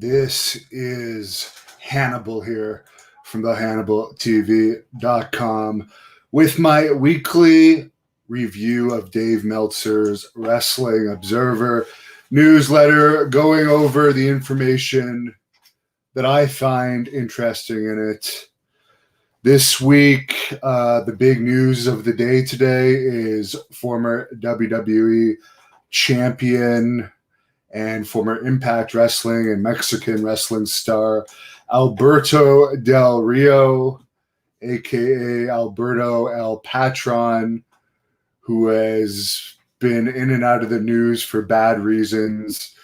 This is Hannibal here from the HannibalTV.com with my weekly review of Dave Meltzer's Wrestling Observer newsletter, going over the information that I find interesting in it. This week, the big news of the day today is former WWE champion and former Impact Wrestling and Mexican wrestling star Alberto Del Rio, aka Alberto El Patron, who has been in and out of the news for bad reasons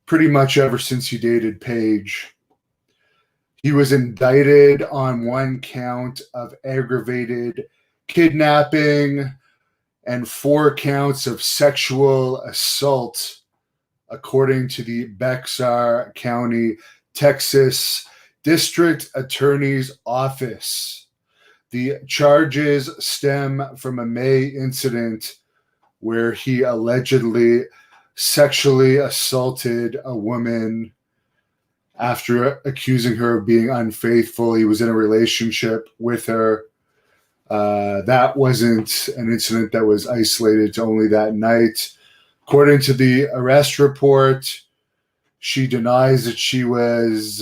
pretty much ever since he dated Paige. He was indicted on one count of aggravated kidnapping and 4 counts of sexual assault, according to the Bexar County, Texas District Attorney's Office. The charges stem from a May incident where he allegedly sexually assaulted a woman after accusing her of being unfaithful. He was in a relationship with her. That wasn't an incident that was isolated to only that night. According to the arrest report, she denies that she was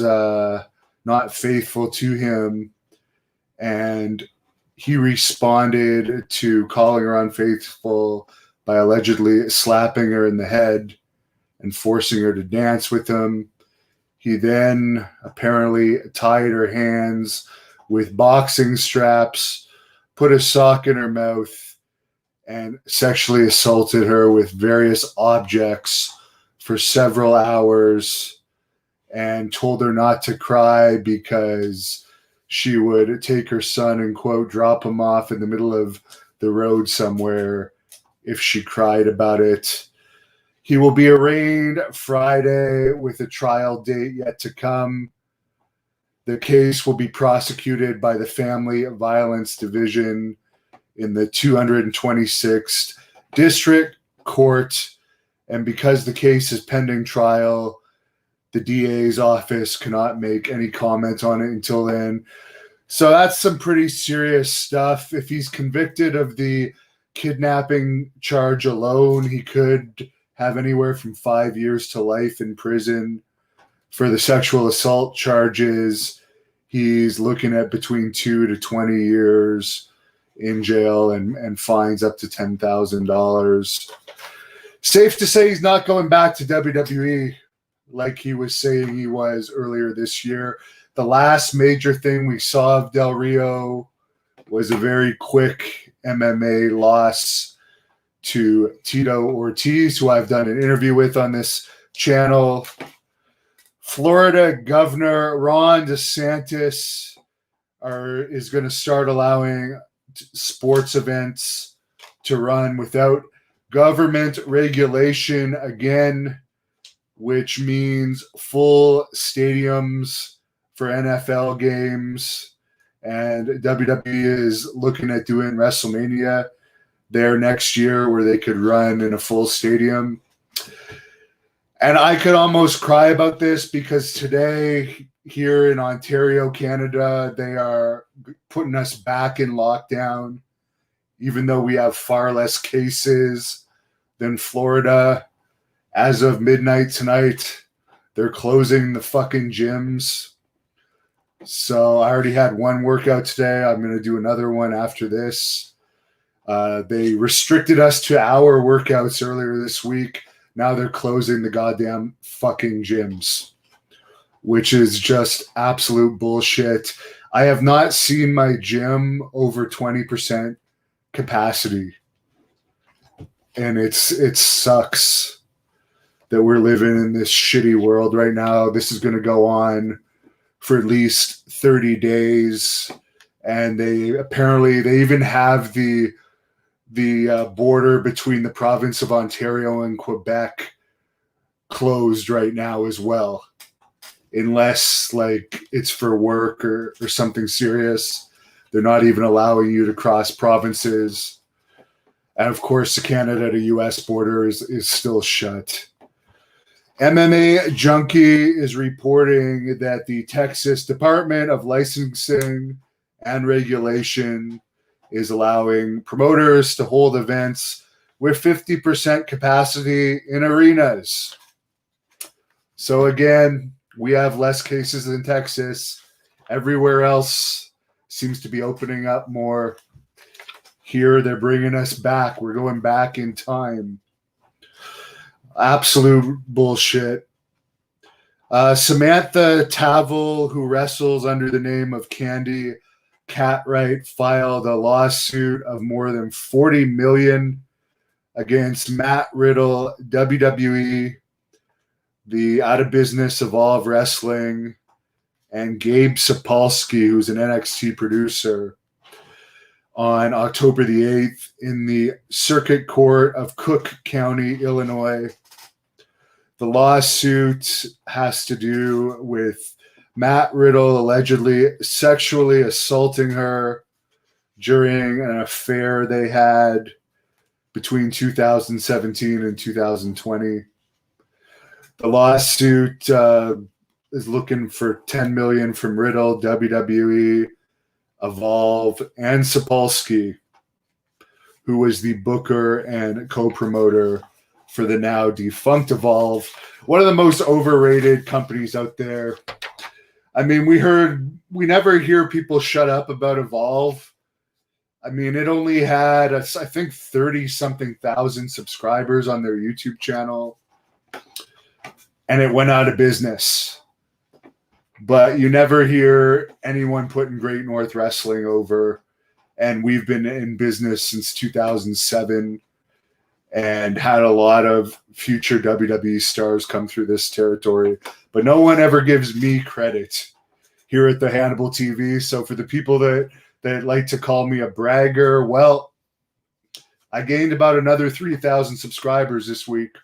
not faithful to him, and he responded to calling her unfaithful by allegedly slapping her in the head and forcing her to dance with him. He then apparently tied her hands with boxing straps, put a sock in her mouth, and sexually assaulted her with various objects for several hours, and told her not to cry because she would take her son and, quote, drop him off in the middle of the road somewhere if she cried about it. He will be arraigned Friday with a trial date yet to come. The case will be prosecuted by the Family Violence Division in the 226th District Court, and because the case is pending trial, the DA's office cannot make any comment on it until then. So that's some pretty serious stuff. If he's convicted of the kidnapping charge alone, he could have anywhere from 5 years to life in prison. For the sexual assault charges, he's looking at between 2 to 20 years in jail and fines up to $10,000. Safe to say he's not going back to WWE like he was saying he was earlier this year. The last major thing we saw of Del Rio was a very quick MMA loss to Tito Ortiz, who I've done an interview with on this channel. Florida Governor Ron DeSantis is going to start allowing sports events to run without government regulation again, which means full stadiums for NFL games. And WWE is looking at doing WrestleMania there next year where they could run in a full stadium. And I could almost cry about this because today here in Ontario, Canada, they are putting us back in lockdown, even though we have far less cases than Florida. As of midnight tonight, they're closing the fucking gyms. So I already had one workout today. I'm going to do another one after this. They restricted us to hour workouts earlier this week. Now they're closing the goddamn fucking gyms, which is just absolute bullshit. I have not seen my gym over 20% capacity. And it sucks that we're living in this shitty world right now. This is going to go on for at least 30 days. And they even have the border between the province of Ontario and Quebec closed right now as well, unless like it's for work or something serious. They're not even allowing you to cross provinces. And of course, the Canada to US border is still shut. MMA Junkie is reporting that the Texas Department of Licensing and Regulation is allowing promoters to hold events with 50% capacity in arenas. So again, we have less cases in Texas. Everywhere else seems to be opening up more. Here, they're bringing us back. We're going back in time. Absolute bullshit. Samantha Tavel, who wrestles under the name of Candy Cartwright, filed a lawsuit of more than $40 million against Matt Riddle, WWE, the Out of Business Evolve Wrestling, and Gabe Sapolsky, who's an NXT producer, on October the 8th in the Circuit Court of Cook County, Illinois. The lawsuit has to do with Matt Riddle allegedly sexually assaulting her during an affair they had between 2017 and 2020. The lawsuit is looking for $10 million from Riddle, WWE, Evolve, and Sapolsky, who was the booker and co-promoter for the now defunct Evolve, one of the most overrated companies out there. I mean, we never hear people shut up about Evolve. I mean, it only had, I think, 30-something thousand subscribers on their YouTube channel, and it went out of business. But you never hear anyone putting Great North Wrestling over, and we've been in business since 2007 and had a lot of future WWE stars come through this territory. But no one ever gives me credit here at the Hannibal TV. So for the people that like to call me a bragger, well, I gained about another 3,000 subscribers this week.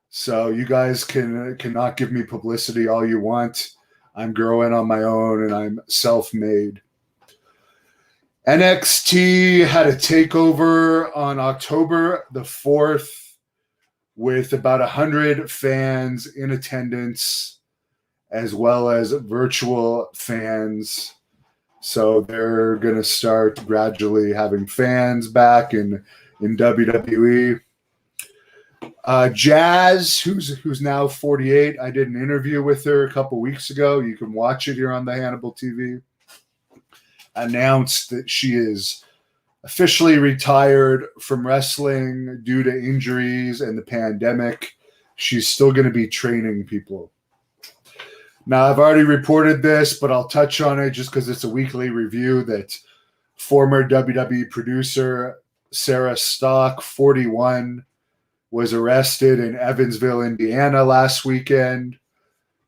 So you guys cannot give me publicity all you want. I'm growing on my own and I'm self-made. NXT had a takeover on October the 4th with about 100 fans in attendance, as well as virtual fans. So they're going to start gradually having fans back in WWE. Jazz, who's now 48, I did an interview with her a couple weeks ago. You can watch it here on the Hannibal TV. Announced that she is officially retired from wrestling due to injuries and the pandemic. She's still going to be training people. Now, I've already reported this, but I'll touch on it just because it's a weekly review that former WWE producer Sarah Stock, 41, was arrested in Evansville, Indiana last weekend.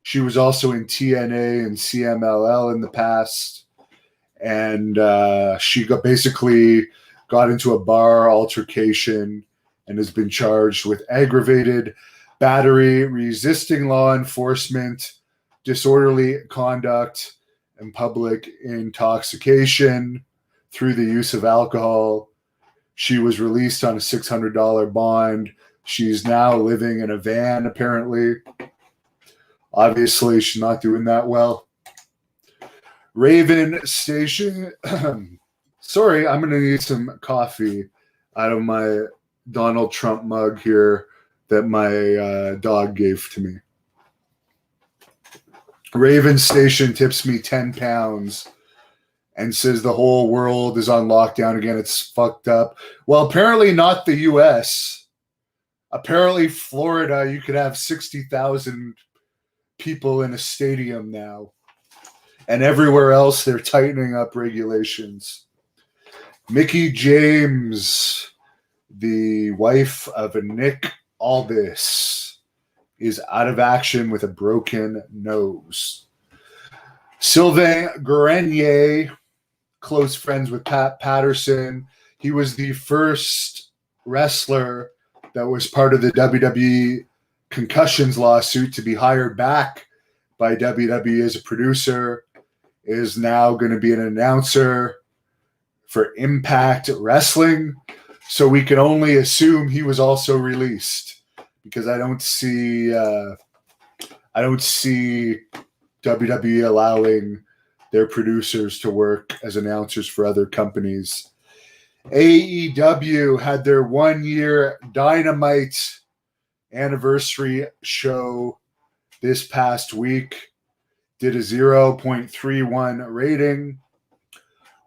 She was also in TNA and CMLL in the past. And she basically got into a bar altercation and has been charged with aggravated battery, resisting law enforcement, disorderly conduct, and public intoxication through the use of alcohol. She was released on a $600 bond. She's now living in a van, apparently. Obviously, she's not doing that well. Raven Station. Sorry, I'm going to need some coffee out of my Donald Trump mug here that my dog gave to me. Raven Station tips me 10 pounds and says the whole world is on lockdown again. It's fucked up. Well, apparently not the U.S. Apparently Florida, you could have 60,000 people in a stadium now. And everywhere else, they're tightening up regulations. Mickie James, the wife of Nick Aldis, is out of action with a broken nose. Sylvain Grenier, close friends with Pat Patterson. He was the first wrestler that was part of the WWE concussions lawsuit to be hired back by WWE as a producer, is now going to be an announcer for Impact Wrestling. So we can only assume he was also released because I don't see WWE allowing their producers to work as announcers for other companies. AEW had their 1-year Dynamite anniversary show this past week. Did a 0.31 rating.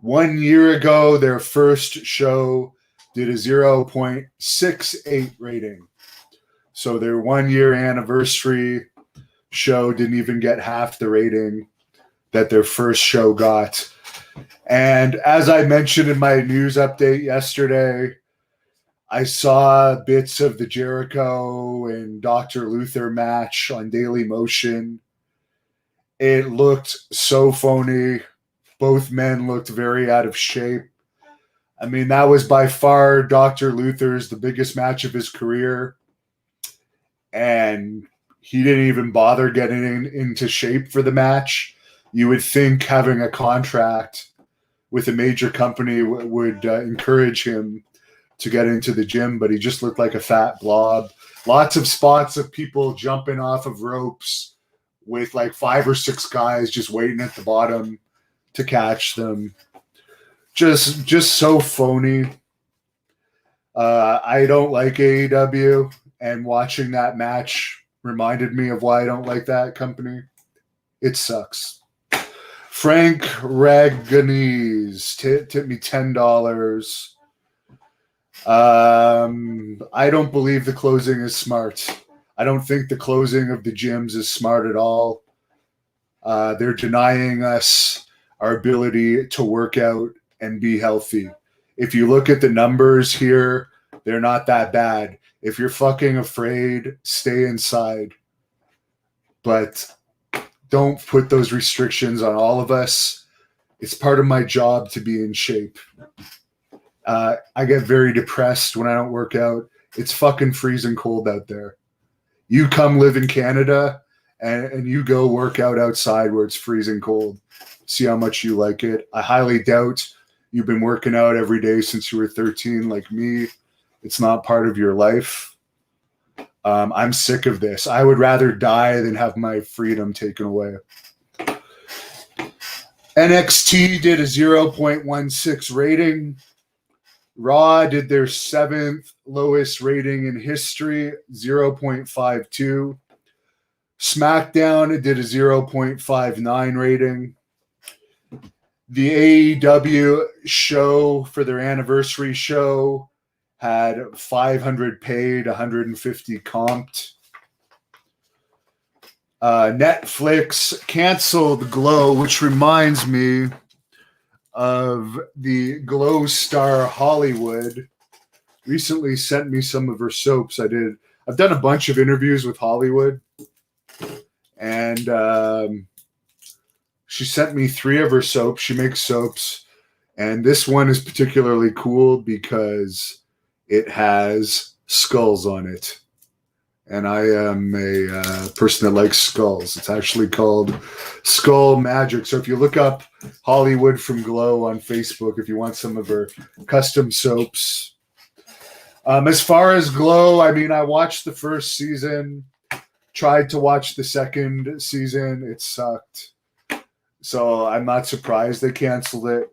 1 year ago, their first show did a 0.68 rating. So their 1-year anniversary show didn't even get half the rating that their first show got. And as I mentioned in my news update yesterday, I saw bits of the Jericho and Dr. Luther match on Daily Motion. It looked so phony. Both men looked very out of shape. I mean, that was by far Dr. Luther's the biggest match of his career. And he didn't even bother getting into shape for the match. You would think having a contract with a major company would encourage him to get into the gym, but he just looked like a fat blob. Lots of spots of people jumping off of ropes with like 5 or 6 guys just waiting at the bottom to catch them. Just so phony. I don't like AEW, and watching that match reminded me of why I don't like that company. It sucks. Frank Raganese tipped me $10. I don't believe the closing is smart. I don't think the closing of the gyms is smart at all. They're denying us our ability to work out and be healthy. If you look at the numbers here, they're not that bad. If you're fucking afraid, stay inside. But don't put those restrictions on all of us. It's part of my job to be in shape. I get very depressed when I don't work out. It's fucking freezing cold out there. You come live in Canada and you go work out outside where it's freezing cold. See how much you like it. I highly doubt you've been working out every day since you were 13 like me. It's not part of your life. I'm sick of this. I would rather die than have my freedom taken away. NXT did a 0.16 rating. Raw did their 7th lowest rating in history, 0.52. SmackDown did a 0.59 rating. The AEW show for their anniversary show had 500 paid, 150 comped. Netflix canceled Glow, which reminds me of the Glow star Hollywood. Recently sent me some of her soaps. I've done a bunch of interviews with Hollywood, and she sent me 3 of her soaps. She makes soaps, and this one is particularly cool because it has skulls on it. And I am a person that likes skulls. It's actually called Skull Magic. So if you look up Hollywood from Glow on Facebook, if you want some of her custom soaps. As far as Glow, I mean, I watched the first season, tried to watch the second season. It sucked. So I'm not surprised they canceled it.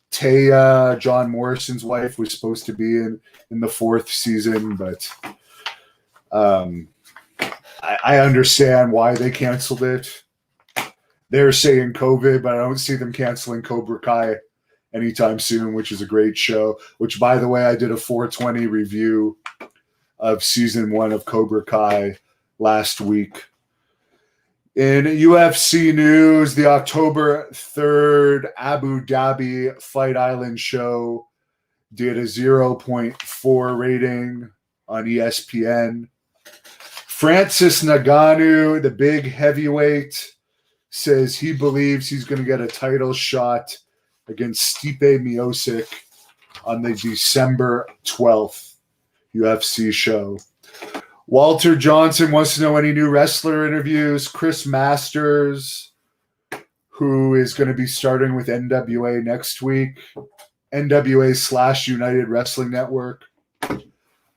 Taya, John Morrison's wife, was supposed to be in the 4th season, but I understand why they canceled it. They're saying COVID, but I don't see them canceling Cobra Kai anytime soon, which is a great show. Which, by the way, I did a 420 review of season 1 of Cobra Kai last week. In UFC news, the October 3rd Abu Dhabi Fight Island show did a 0.4 rating on ESPN. Francis Ngannou, the big heavyweight, says he believes he's going to get a title shot against Stipe Miocic on the December 12th UFC show. Walter Johnson wants to know any new wrestler interviews. Chris Masters, who is going to be starting with NWA next week. NWA / United Wrestling Network.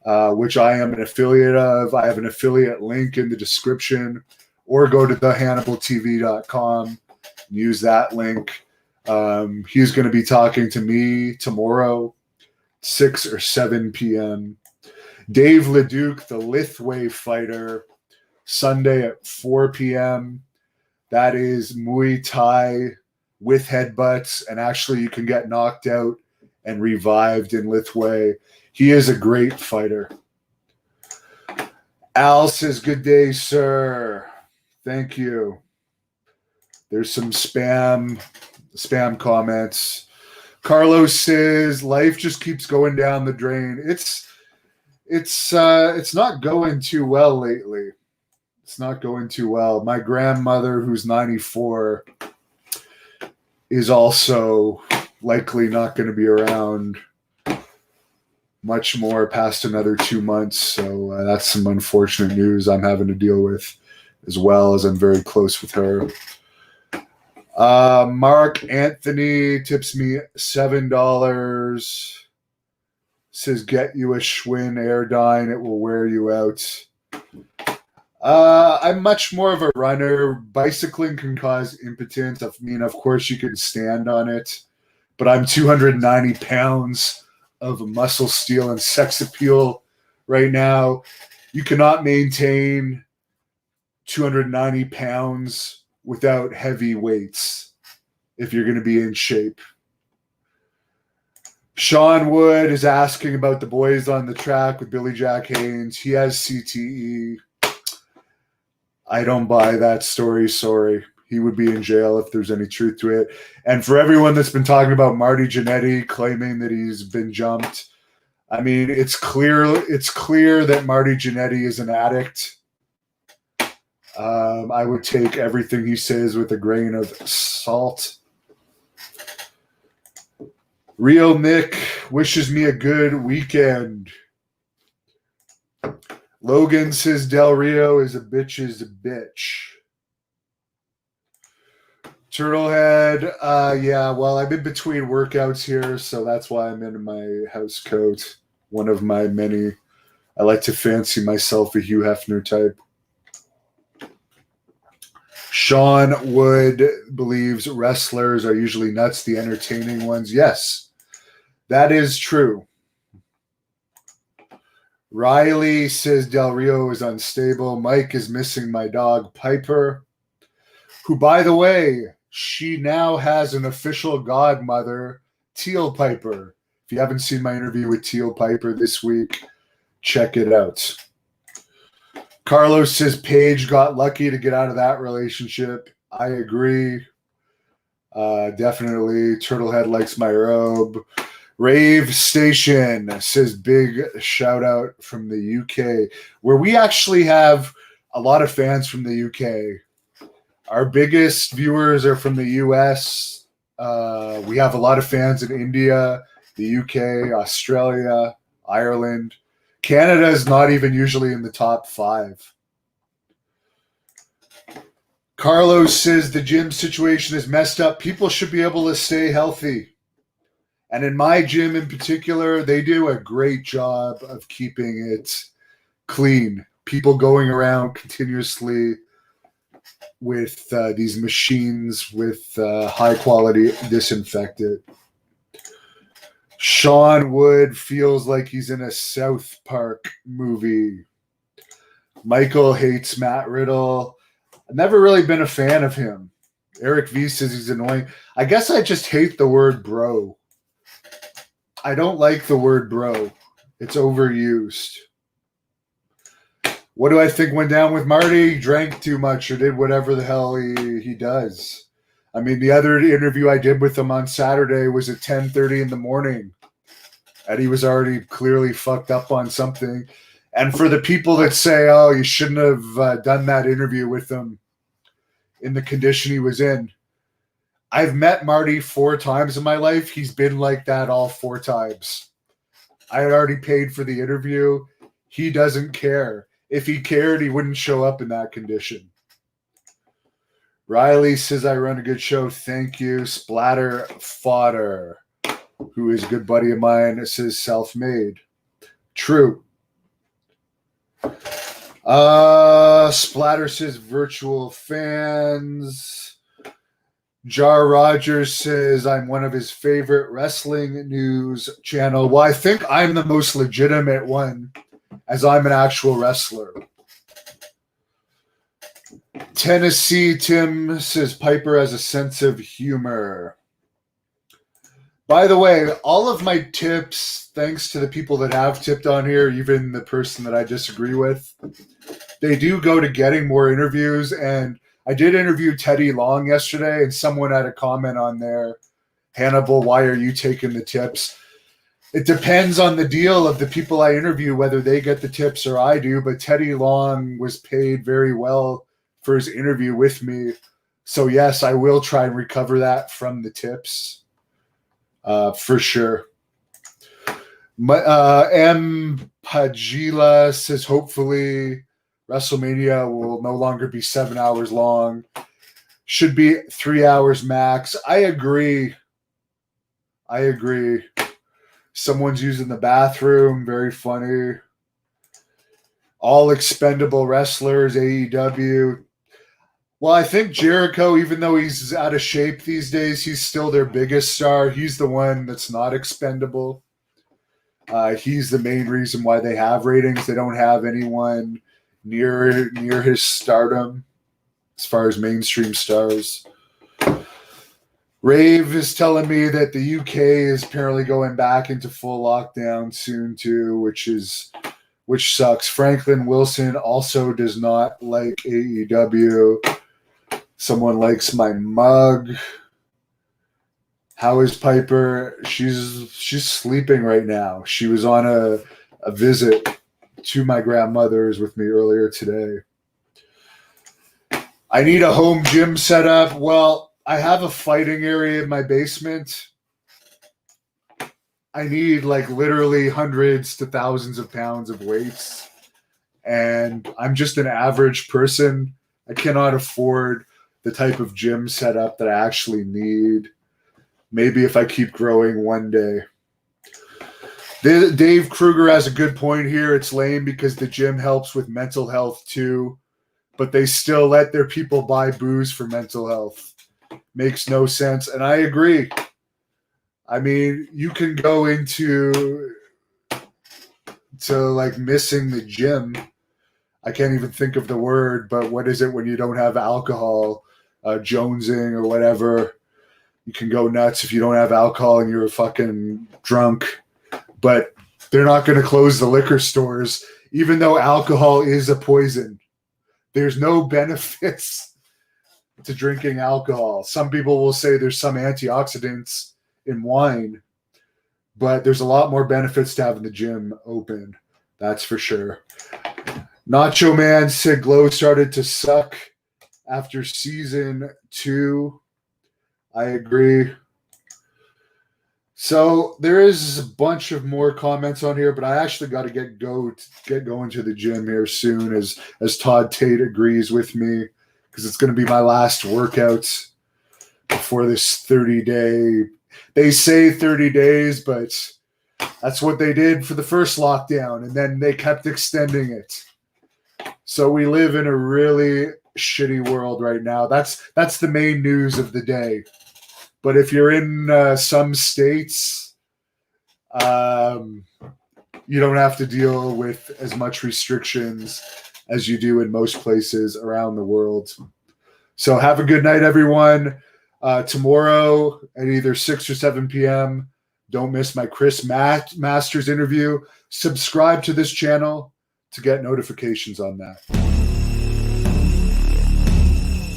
which I am an affiliate of. I have an affiliate link in the description, or go to thehannibaltv.com and use that link. He's going to be talking to me tomorrow, 6 or 7 p.m. Dave Leduc, the Lithway fighter, Sunday at 4 p.m. That is Muay Thai with headbutts, and actually you can get knocked out and revived in Lithway. He is a great fighter. Al says, good day, sir. Thank you. There's some spam comments. Carlos says, life just keeps going down the drain. It's not going too well lately. It's not going too well. My grandmother, who's 94, is also likely not going to be around much more past another 2 months. So that's some unfortunate news I'm having to deal with, as well as I'm very close with her. Mark Anthony tips me $7. Says, get you a Schwinn Airdyne. It will wear you out. I'm much more of a runner. Bicycling can cause impotence. I mean, of course, you can stand on it, but I'm 290 pounds of muscle steel and sex appeal right now. You cannot maintain 290 pounds without heavy weights if you're going to be in shape. Sean Wood is asking about the boys on the track with Billy Jack Haynes. He has CTE. I don't buy that story. Sorry. He would be in jail if there's any truth to it. And for everyone that's been talking about Marty Jannetty claiming that he's been jumped, I mean, it's clear that Marty Jannetty is an addict. I would take everything he says with a grain of salt. Real Nick wishes me a good weekend. Logan says Del Rio is a bitch's bitch. Turtlehead, yeah, well, I'm in between workouts here, so that's why I'm in my house coat. One of my many. I like to fancy myself a Hugh Hefner type. Sean Wood believes wrestlers are usually nuts, the entertaining ones. Yes, that is true. Riley says Del Rio is unstable. Mike is missing my dog, Piper, who, by the way, she now has an official godmother, Teal Piper. If you haven't seen my interview with Teal Piper this week, check it out. Carlos says Paige got lucky to get out of that relationship. I agree. Definitely. Turtlehead likes my robe. Rave Station says big shout out from the UK, where we actually have a lot of fans from the UK. Our biggest viewers are from the US. We have a lot of fans in India, the UK, Australia, Ireland. Canada is not even usually in the top 5. Carlos says the gym situation is messed up. People should be able to stay healthy. And in my gym in particular, they do a great job of keeping it clean. People going around continuously with these machines with high-quality disinfectant. Sean Wood feels like he's in a South Park movie. Michael hates Matt Riddle. I've never really been a fan of him. Eric V says he's annoying. I guess I just hate the word bro. I don't like the word bro. It's overused. What do I think went down with Marty? He drank too much or did whatever the hell he does. I mean, the other interview I did with him on Saturday was at 10:30 in the morning, and he was already clearly fucked up on something. And for the people that say, oh, you shouldn't have done that interview with him in the condition he was in, I've met Marty 4 times in my life. He's been like that all 4 times. I had already paid for the interview. He doesn't care. If he cared, he wouldn't show up in that condition. Riley says, I run a good show. Thank you. Splatter Fodder, who is a good buddy of mine, says self-made. True. Splatter says virtual fans. Jar Rogers says I'm one of his favorite wrestling news channel. Well, I think I'm the most legitimate one, as I'm an actual wrestler. Tennessee Tim says Piper has a sense of humor. By the way, all of my tips, thanks to the people that have tipped on here, even the person that I disagree with, they do go to getting more interviews. And I did interview Teddy Long yesterday, and someone had a comment on there, Hannibal, why are you taking the tips? It depends on the deal of the people I interview, whether they get the tips or I do. But Teddy Long was paid very well for his interview with me. So, yes, I will try and recover that from the tips. For sure. M. Pagila says hopefully WrestleMania will no longer be 7 hours long. Should be 3 hours max. I agree. Someone's using the bathroom. Very funny. All expendable wrestlers, AEW. Well, I think Jericho, even though he's out of shape these days, he's still their biggest star. He's the one that's not expendable. He's the main reason why they have ratings. They don't have anyone near his stardom as far as mainstream stars. Rave is telling me that the UK is apparently going back into full lockdown soon too, which sucks. Franklin Wilson also does not like AEW. Someone likes my mug. How is Piper? She's sleeping right now. She was on a visit to my grandmother's with me earlier today. I need a home gym set up. Well, I have a fighting area in my basement. I need like literally hundreds to thousands of pounds of weights. And I'm just an average person. I cannot afford the type of gym setup that I actually need. Maybe if I keep growing one day. Dave Kruger has a good point here. It's lame because the gym helps with mental health too, but they still let their people buy booze for mental health. Makes no sense. And I agree. I mean, you can go into like missing the gym. I can't even think of the word, but what is it when you don't have alcohol? Jonesing or whatever. You can go nuts if you don't have alcohol and you're a fucking drunk. But they're not going to close the liquor stores, even though alcohol is a poison. There's no benefits to drinking alcohol. Some people will say there's some antioxidants in wine, but there's a lot more benefits to having the gym open. That's for sure. Nacho Man said Glow started to suck after season 2. I agree. So there is a bunch of more comments on here, but I actually got to get going to the gym here soon, as Todd Tate agrees with me, because it's going to be my last workout before this 30-day. They say 30 days, but that's what they did for the first lockdown, and then they kept extending it. So we live in a really shitty world right now. That's the main news of the day. But if you're in some states, you don't have to deal with as much restrictions as you do in most places around the world. So have a good night, everyone. Tomorrow at either 6 or 7 p.m., don't miss my Chris Masters interview. Subscribe to this channel to get notifications on that.